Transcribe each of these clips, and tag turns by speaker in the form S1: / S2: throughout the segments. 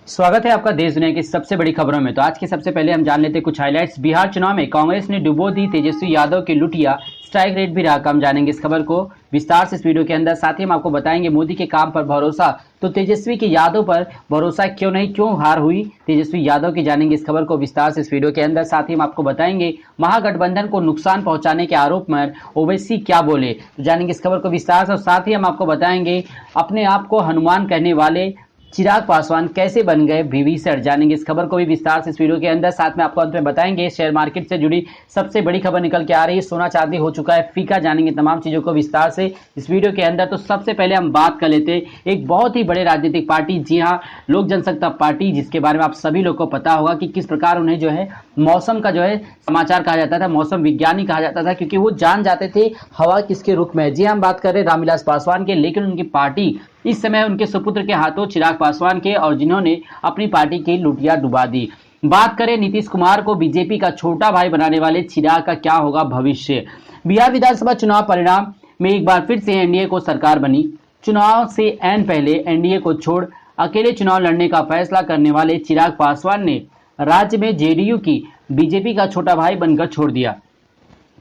S1: स्वागत है आपका देश दुनिया की सबसे बड़ी खबरों में। तो आज के सबसे पहले हम जान लेते हैं कुछ हाइलाइट्स। बिहार चुनाव में कांग्रेस ने डुबो दी तेजस्वी यादव की लुटिया, स्ट्राइक रेट भी रहा कम। जानेंगे इस खबर को विस्तार से इस वीडियो के अंदर। साथ ही हम आपको बताएंगे मोदी के काम पर भरोसा तो तेजस्वी के यादव पर भरोसा क्यों नहीं, क्यों हार हुई तेजस्वी यादव की। जानेंगे इस खबर को विस्तार से इस वीडियो के अंदर। साथ ही हम आपको बताएंगे महागठबंधन को नुकसान पहुंचाने के आरोप में ओवैसी क्या बोले, तो जानेंगे इस खबर को विस्तार से। और साथ ही हम आपको बताएंगे अपने आप को हनुमान कहने वाले चिराग पासवान कैसे बन गए विभीषण। जानेंगे इस खबर को भी विस्तार से इस वीडियो के अंदर। साथ में आपको अंत में बताएंगे शेयर मार्केट से जुड़ी सबसे बड़ी खबर निकल के आ रही है, सोना चांदी हो चुका है फीका। जानेंगे तमाम चीजों को विस्तार से इस वीडियो के अंदर। तो सबसे पहले हम बात कर लेते हैं एक बहुत ही बड़े राजनीतिक पार्टी, जी हाँ, लोक जनशक्ति पार्टी, जिसके बारे में आप सभी लोग को पता होगा कि किस प्रकार उन्हें जो है मौसम का जो है समाचार कहा जाता था, मौसम विज्ञानी कहा जाता था, क्योंकि वो जान जाते थे हवा किसके रुख में है। जी हम बात कर रहे हैं रामविलास पासवान के, लेकिन उनकी पार्टी इस समय उनके सुपुत्र के हाथों चिराग पासवान के, और जिन्होंने अपनी पार्टी की लुटिया डुबा दी। बात करें नीतीश कुमार को बीजेपी का छोटा भाई बनाने वाले चिराग का क्या होगा भविष्य। बिहार विधानसभा चुनाव परिणाम में एक बार फिर से एनडीए को सरकार बनी। चुनाव से ऐन पहले एनडीए को छोड़ अकेले चुनाव लड़ने का फैसला करने वाले चिराग पासवान ने राज्य में जेडीयू की बीजेपी का छोटा भाई बनकर छोड़ दिया।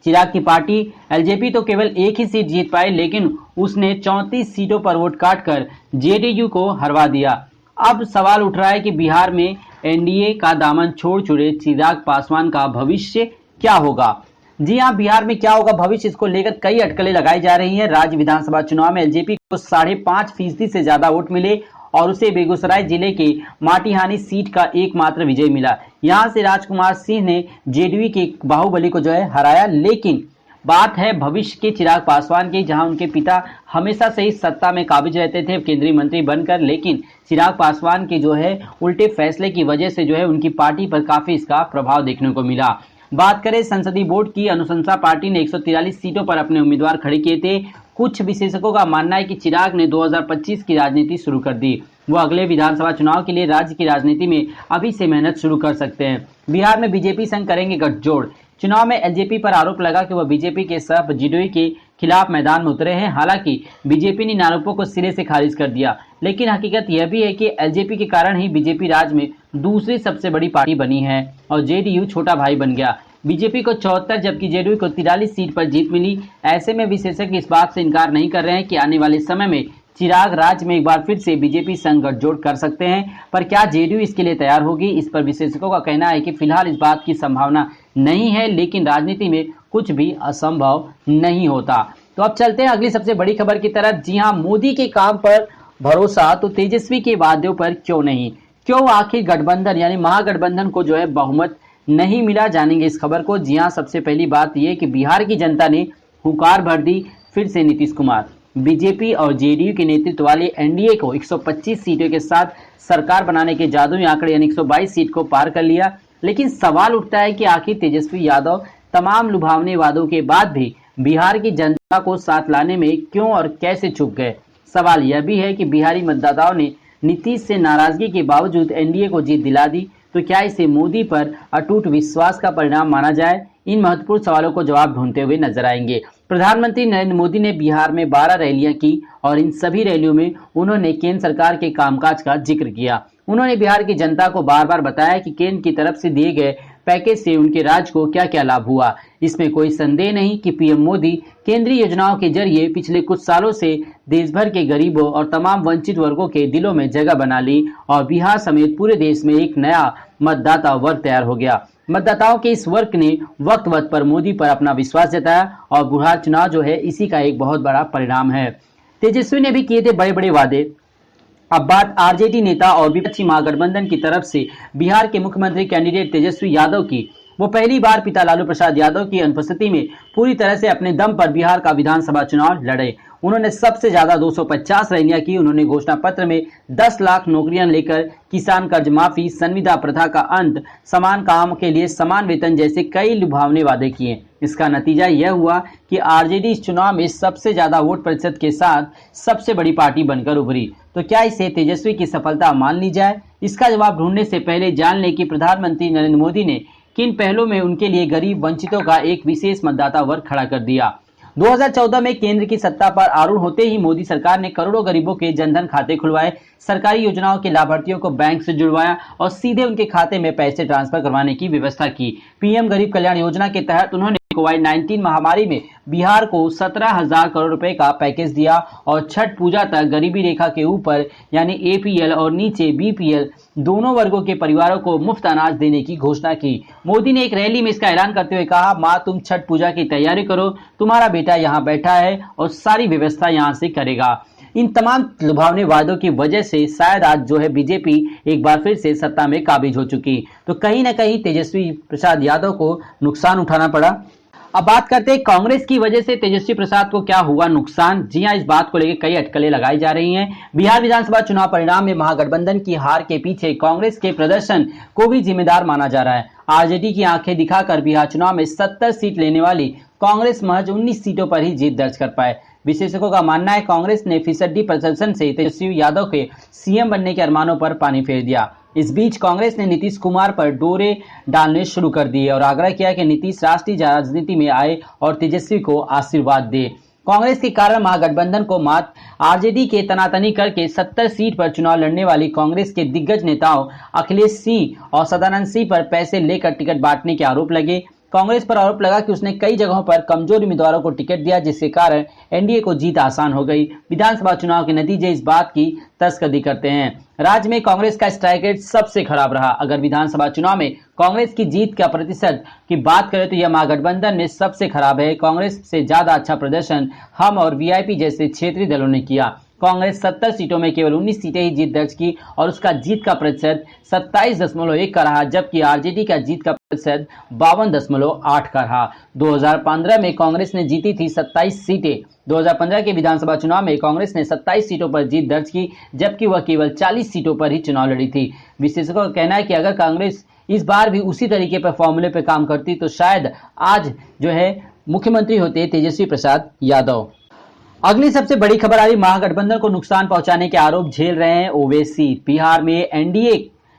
S1: चिराग की पार्टी एलजेपी तो केवल एक ही सीट जीत पाई, लेकिन उसने 34 सीटों पर वोट काटकर जेडीयू को हरवा दिया। अब सवाल उठ रहा है कि बिहार में एनडीए का दामन छोड़ चुके चिराग पासवान का भविष्य क्या होगा। जी हां, बिहार में क्या होगा भविष्य, इसको लेकर कई अटकलें लगाई जा रही हैं। राज्य विधानसभा चुनाव में एलजेपी को 5.5% से ज्यादा वोट मिले और उसे बेगूसराय जिले के माटीहानी सीट का एकमात्र विजय मिला। यहां से राजकुमार सिंह ने जेडीयू के बाहुबली को जो है हराया। लेकिन बात है भविष्य के चिराग पासवान की, जहां उनके पिता हमेशा से ही सत्ता में काबिज रहते थे केंद्रीय मंत्री बनकर, लेकिन चिराग पासवान के जो है उल्टे फैसले की वजह से जो है उनकी पार्टी पर काफी इसका प्रभाव देखने को मिला। बात करें संसदीय बोर्ड की, अनुशंसा पार्टी ने 143 सीटों पर अपने उम्मीदवार खड़े किए थे। कुछ विशेषज्ञों का मानना है कि चिराग ने 2025 की राजनीति शुरू कर दी। वो अगले विधानसभा चुनाव के लिए राज्य की राजनीति में अभी से मेहनत शुरू कर सकते हैं। बिहार में बीजेपी संग करेंगे गठजोड़। चुनाव में एलजेपी पर आरोप लगा कि वह बीजेपी के साथ जेडीयू के खिलाफ मैदान में उतरे हैं। हालांकि बीजेपी ने इन आरोपों को सिरे से खारिज कर दिया, लेकिन हकीकत यह भी है कि एलजेपी के कारण ही बीजेपी राज्य में दूसरी सबसे बड़ी पार्टी बनी है और जेडीयू छोटा भाई बन गया। बीजेपी को 74 जबकि जेडीयू को 43 सीट पर जीत मिली। ऐसे में विशेषज्ञ इस बात से इनकार नहीं कर रहे हैं कि आने वाले समय में चिराग राज्य में एक बार फिर से बीजेपी संग गठजोड़ कर सकते हैं। पर क्या जेडीयू इसके लिए तैयार होगी, इस पर विशेषज्ञों का कहना है कि फिलहाल इस बात की संभावना नहीं है, लेकिन राजनीति में कुछ भी असंभव नहीं होता। तो अब चलते हैं अगली सबसे बड़ी खबर की तरफ। जी हाँ, मोदी के काम पर भरोसा तो तेजस्वी के वादों पर क्यों नहीं, क्यों आखिर गठबंधन यानी महागठबंधन को जो है बहुमत नहीं मिला। जानेंगे इस खबर को। जी हाँ, सबसे पहली बात यह कि बिहार की जनता ने हुंकार भर दी फिर से नीतीश कुमार। बीजेपी और जेडीयू के नेतृत्व वाले एनडीए को 125 सीटों के साथ सरकार बनाने के जादुई आंकड़े यानी 122 सीट को पार कर लिया। लेकिन सवाल उठता है कि आखिर तेजस्वी यादव तमाम लुभावने वादों के बाद भी बिहार की जनता को साथ लाने में क्यों और कैसे चूक गए। सवाल यह भी है कि बिहारी मतदाताओं ने नीतीश से नाराजगी के बावजूद एनडीए को जीत दिला दी, तो क्या इसे मोदी पर अटूट विश्वास का परिणाम माना जाए। इन महत्वपूर्ण सवालों को जवाब ढूंढते हुए नजर आएंगे। प्रधानमंत्री नरेंद्र मोदी ने बिहार में 12 रैलियां की और इन सभी रैलियों में उन्होंने केंद्र सरकार के कामकाज का जिक्र किया। उन्होंने बिहार की जनता को बार बार बताया कि केंद्र की तरफ से दिए गए पैकेज से उनके राज्य को क्या क्या लाभ हुआ। इसमें कोई संदेह नहीं कि पीएम मोदी केंद्रीय योजनाओं के जरिए पिछले कुछ सालों से देश भर के गरीबों और तमाम वंचित वर्गों के दिलों में जगह बना ली और बिहार समेत पूरे देश में एक नया मतदाता वर्ग तैयार हो गया। मतदाताओं के इस वर्ग ने वक्त वक्त पर मोदी पर अपना विश्वास जताया और बिहार चुनाव जो है इसी का एक बहुत बड़ा परिणाम है। तेजस्वी ने भी किए थे बड़े बड़े वादे। अब बात आरजेडी नेता और विपक्षी महागठबंधन की तरफ से बिहार के मुख्यमंत्री कैंडिडेट तेजस्वी यादव की। वो पहली बार पिता लालू प्रसाद यादव की अनुपस्थिति में पूरी तरह से अपने दम पर बिहार का विधानसभा चुनाव लड़े। उन्होंने सबसे ज्यादा 250 रैलियां की। उन्होंने घोषणा पत्र में 10 लाख नौकरियां लेकर किसान कर्ज माफी, संविदा प्रथा का अंत, समान काम के लिए समान वेतन जैसे कई लुभावने वादे किए। इसका नतीजा यह हुआ कि आरजेडी इस चुनाव में सबसे ज्यादा वोट प्रतिशत के साथ सबसे बड़ी पार्टी बनकर उभरी। तो क्या इसे तेजस्वी की सफलता मान ली जाए? इसका जवाब ढूंढने से पहले जान लें कि प्रधानमंत्री नरेंद्र मोदी ने किन पहलों में उनके लिए गरीब वंचितों का एक विशेष मतदाता वर्ग खड़ा कर दिया। 2014 में केंद्र की सत्ता पर आरूढ़ होते ही मोदी सरकार ने करोड़ों गरीबों के जनधन खाते खुलवाए, सरकारी योजनाओं के लाभार्थियों को बैंक से जुड़वाया और सीधे उनके खाते में पैसे ट्रांसफर करवाने की व्यवस्था की। पीएम गरीब कल्याण योजना के तहत उन्होंने कोविड-19 महामारी में बिहार को 17,000 करोड़ रुपए का पैकेज दिया और छठ पूजा तक गरीबी रेखा के ऊपर यानी एपीएल और नीचे बीपीएल दोनों वर्गों के परिवारों को मुफ्त अनाज देने की घोषणा की। मोदी ने एक रैली में इसका ऐलान करते हुए कहा, माँ तुम छठ पूजा की तैयारी करो, तुम्हारा बेटा यहाँ बैठा है और सारी व्यवस्था यहाँ से करेगा। इन तमाम लुभावने वादों की वजह से शायद आज जो है बीजेपी एक बार फिर से सत्ता में काबिज हो चुकी, तो कहीं ना कहीं तेजस्वी प्रसाद यादव को नुकसान उठाना पड़ा। अब बात करते हैं कांग्रेस की वजह से तेजस्वी प्रसाद को क्या हुआ नुकसान। जी हां, इस बात को लेकर कई अटकलें लगाई जा रही हैं। बिहार विधानसभा चुनाव परिणाम में महागठबंधन की हार के पीछे कांग्रेस के प्रदर्शन को भी जिम्मेदार माना जा रहा है। आरजेडी की आंखें दिखाकर बिहार चुनाव में 70 सीट लेने वाली कांग्रेस महज 19 सीटों पर ही जीत दर्ज कर पाए। विशेषज्ञों का मानना है कांग्रेस ने फीसदी प्रदर्शन से तेजस्वी यादव के सीएम बनने के अरमानों पर पानी फेर दिया। इस बीच कांग्रेस ने नीतीश कुमार पर डोरे डालने शुरू कर दिए और आग्रह किया कि नीतीश राष्ट्रीय राजनीति में आए और तेजस्वी को आशीर्वाद दे। कांग्रेस के कारण महागठबंधन को मात आरजेडी के तनातनी करके 70 सीट पर चुनाव लड़ने वाली कांग्रेस के दिग्गज नेताओं अखिलेश सिंह और सदानंद सिंह पर पैसे लेकर टिकट बांटने के आरोप लगे। कांग्रेस पर आरोप लगा कि उसने कई जगहों पर कमजोर उम्मीदवारों को टिकट दिया, जिसके कारण एनडीए को जीत आसान हो गई। विधानसभा चुनाव के नतीजे इस बात की तस्करी करते हैं। राज्य में कांग्रेस का स्ट्राइक रेट सबसे खराब रहा। अगर विधानसभा चुनाव में कांग्रेस की जीत का प्रतिशत की बात करें तो यह महागठबंधन में सबसे खराब है। कांग्रेस से ज्यादा अच्छा प्रदर्शन हम और वीआईपी जैसे क्षेत्रीय दलों ने किया। कांग्रेस 70 सीटों में केवल 19 सीटें ही जीत दर्ज की और उसका जीत का प्रतिशत 27.1 का रहा, जबकि आरजेडी का जीत का प्रतिशत 52.8 का रहा। 2015 में कांग्रेस ने जीती थी 27 सीटें। 2015 के विधानसभा चुनाव में कांग्रेस ने 27 सीटों पर जीत दर्ज की, जबकि वह केवल 40 सीटों पर ही चुनाव लड़ी थी। विशेषज्ञों का कहना है कि अगर कांग्रेस इस बार भी उसी तरीके पर फॉर्मूले पर काम करती तो शायद आज जो है मुख्यमंत्री होते तेजस्वी प्रसाद यादव। अगली सबसे बड़ी खबर आ रही, महागठबंधन को नुकसान पहुंचाने के आरोप झेल रहे हैं ओवैसी। बिहार में एनडीए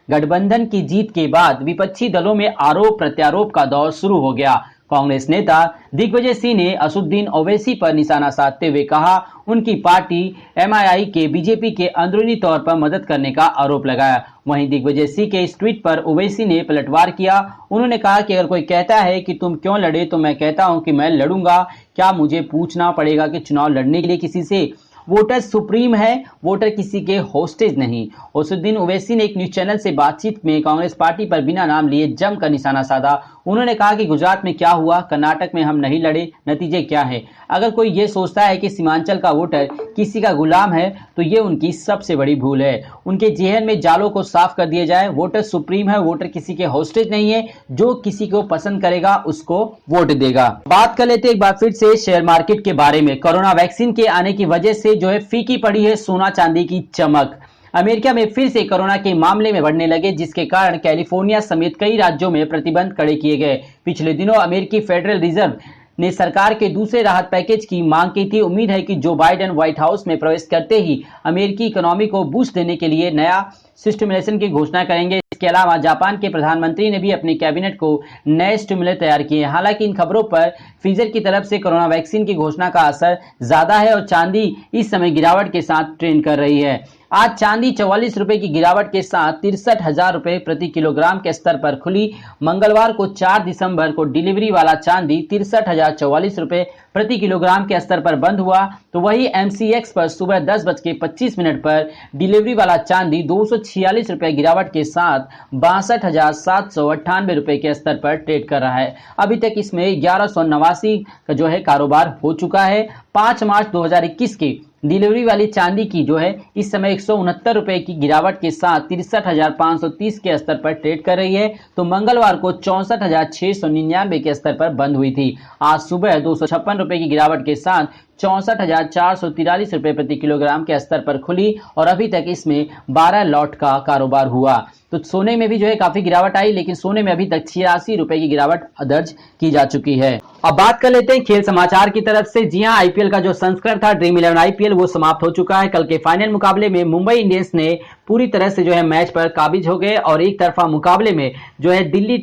S1: गठबंधन की जीत के बाद विपक्षी दलों में आरोप प्रत्यारोप का दौर शुरू हो गया। कांग्रेस नेता दिग्विजय सिंह ने असदुद्दीन ओवैसी पर निशाना साधते हुए कहा, उनकी पार्टी एमआईआई के बीजेपी के अंदरूनी तौर पर मदद करने का आरोप लगाया। वहीं दिग्विजय सिंह के इस ट्वीट पर ओवैसी ने पलटवार किया। उन्होंने कहा कि अगर कोई कहता है कि तुम क्यों लड़े तो मैं कहता हूं कि मैं लड़ूंगा। क्या मुझे पूछना पड़ेगा कि चुनाव लड़ने के लिए किसी से? वोटर सुप्रीम है, वोटर किसी के होस्टेज नहीं। असदुद्दीन ओवैसी ने एक न्यूज चैनल से बातचीत में कांग्रेस पार्टी पर बिना नाम लिए जमकर निशाना साधा। उन्होंने कहा कि गुजरात में क्या हुआ, कर्नाटक में हम नहीं लड़े, नतीजे क्या है। अगर कोई ये सोचता है कि सीमांचल का वोटर किसी का गुलाम है तो ये उनकी सबसे बड़ी भूल है। उनके जेहन में जालों को साफ कर दिया जाए। वोटर सुप्रीम है, वोटर किसी के होस्टेज नहीं है। जो किसी को पसंद करेगा उसको वोट देगा। बात कर लेते एक बार फिर से शेयर मार्केट के बारे में। कोरोना वैक्सीन के आने की वजह से जो है फीकी पड़ी है सोना चांदी की चमक। अमेरिका में फिर से कोरोना के मामले में बढ़ने लगे, जिसके कारण कैलिफोर्निया समेत कई राज्यों में प्रतिबंध कड़े किए गए। पिछले दिनों अमेरिकी फेडरल रिजर्व ने सरकार के दूसरे राहत पैकेज की मांग की थी। उम्मीद है कि जो बाइडेन व्हाइट हाउस में प्रवेश करते ही अमेरिकी इकोनॉमी को बूस्ट देने के लिए नया स्टिमुलेशन की घोषणा करेंगे। इसके अलावा जापान के प्रधानमंत्री ने भी अपने कैबिनेट को नए स्टिमुलस तैयार किए। हालांकि इन खबरों पर फाइजर की तरफ से कोरोना वैक्सीन की घोषणा का असर ज्यादा है और चांदी इस समय गिरावट के साथ ट्रेंड कर रही है। आज चांदी 44 रुपए की गिरावट के साथ 63,000 रुपए प्रति किलोग्राम के स्तर पर खुली। मंगलवार को 4 दिसंबर को डिलीवरी वाला चांदी 63,044 रुपए प्रति किलोग्राम के स्तर पर बंद हुआ। तो वही एमसीएक्स पर सुबह 10:25 पर डिलीवरी वाला चांदी 246 रुपए गिरावट के साथ 62,798 रुपए के स्तर पर ट्रेड कर रहा है। अभी तक इसमें 1189 का जो है कारोबार हो चुका है। 5 मार्च 2021 की डिलीवरी वाली चांदी की जो है इस समय 169 रुपए की गिरावट के साथ 63,530 के स्तर पर ट्रेड कर रही है। तो मंगलवार को 64,699 के स्तर पर बंद हुई थी। आज सुबह 256 रुपए की गिरावट के साथ 64,443 रुपए प्रति किलोग्राम के स्तर पर खुली और अभी तक इसमें 12 लॉट का कारोबार हुआ। तो सोने में भी जो है काफी गिरावट आई, लेकिन सोने में अभी तक 86 रुपए की गिरावट दर्ज की जा चुकी है। अब बात कर लेते हैं खेल समाचार की तरफ से। जी हां, आईपीएल का जो संस्करण था ड्रीम 11 आईपीएल वो समाप्त हो चुका है। कल के फाइनल मुकाबले में मुंबई इंडियंस ने पूरी तरह से जो है मैच पर काबिज हो गए और एक तरफा मुकाबले में जो है दिल्ली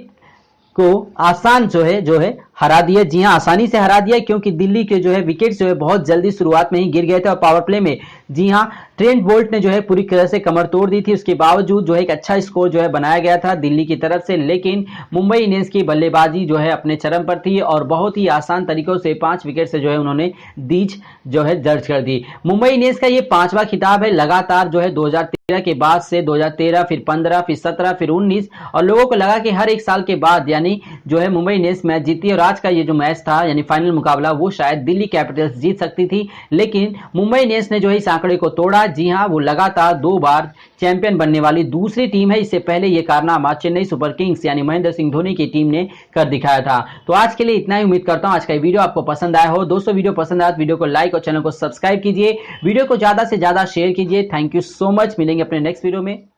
S1: को आसान जो है हरा दिया। जी हां, आसानी से हरा दिया क्योंकि दिल्ली के जो है विकेट जो है बहुत जल्दी शुरुआत में ही गिर गए थे और पावर प्ले में जी हां ट्रेंट बोल्ट ने जो है पूरी तरह से कमर तोड़ दी थी। उसके बावजूद जो है एक अच्छा स्कोर जो है बनाया गया था दिल्ली की तरफ से, लेकिन मुंबई इंडियंस की बल्लेबाजी जो है अपने चरम पर थी और बहुत ही आसान तरीकों से 5 विकेट से जो है उन्होंने दीज जो है दर्ज कर दी। मुंबई इंडियंस का ये 5वां खिताब है लगातार जो है 2013 के बाद से, 2013 फिर 15 फिर 17 फिर 19, और लोगों को लगा कि हर एक साल के बाद यानी जो है मुंबई इंडियंस मैच जीती और आज का ये जो मैच था यानी फाइनल मुकाबला वो शायद दिल्ली कैपिटल्स जीत सकती थी, लेकिन मुंबई इंडियंस ने जो है इस आंकड़े को तोड़ा। जी हां, वो लगातार 2 बार चैंपियन बनने वाली दूसरी टीम है। इससे पहले ये कारनामा चेन्नई सुपर किंग्स यानी महेंद्र सिंह धोनी की टीम ने कर दिखाया था। तो आज के लिए इतना ही, उम्मीद करता हूं आज का वीडियो आपको पसंद आया हो। दोस्तों वीडियो पसंद आया तो वीडियो को लाइक और चैनल को सब्सक्राइब कीजिए, वीडियो को ज्यादा से ज्यादा शेयर कीजिए। थैंक यू सो मच, मिलेंगे अपने नेक्स्ट वीडियो में।